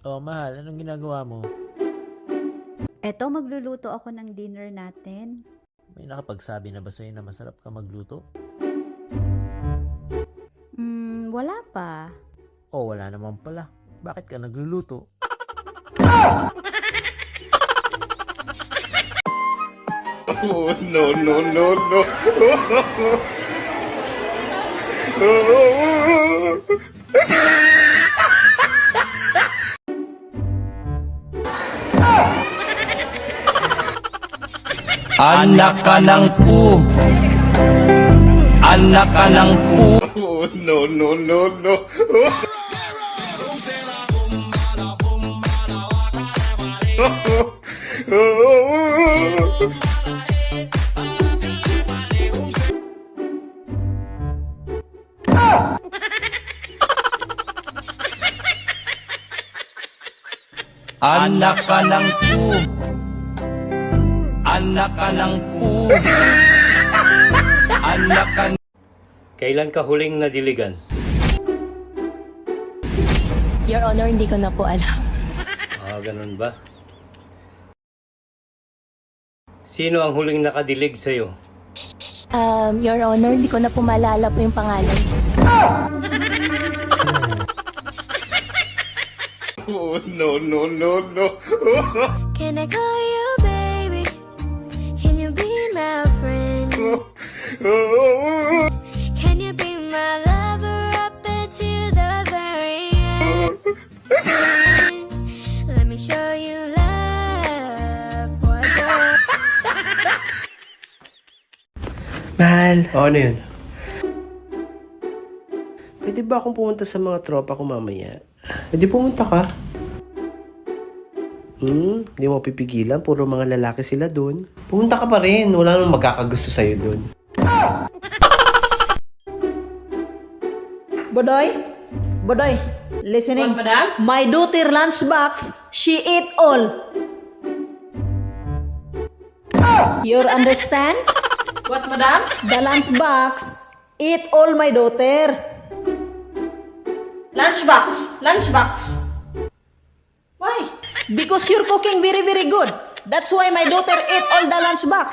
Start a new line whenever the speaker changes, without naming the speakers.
Oh, mahal, anong ginagawa mo?
Eto, magluluto ako ng dinner natin.
May nakapagsabi na ba sa'yo na masarap ka magluto?
Wala pa.
Oh, wala naman pala. Bakit ka nagluluto?
Oh, no, no, no, no.
Anak ka ng pu. Anak ka ng pu.
Oh, no, no, no, no.
Anak ka ng pu. Anak ka ng pu. Anak ka.
Kailan ka huling nadiligan?
Your Honor, hindi ko na po alam.
Ganun ba? Sino ang huling nakadilig sa'yo?
Your Honor, hindi ko na po maalala po yung pangalan.
Oh, no, no, no, no.
Can I call you baby? Can you be my friend? Can you be my lover up until the very end? Let me show you love. What the
Mahal,
Ano yun?
pwede ba akong pumunta sa mga tropa ko mamaya? Pwede pumunta ka. Hindi mo pipigilan. Puro mga lalaki sila dun. Pumunta ka pa rin. Wala nang magkakagusto sa'yo dun.
Bodoy? Bodoy, listening. My daughter lunchbox, she eat all. You understand?
What, madam?
The lunchbox, eat all my daughter.
Lunchbox. Lunchbox. Why?
Because you're cooking very, very good. That's why my daughter ate all the lunchbox.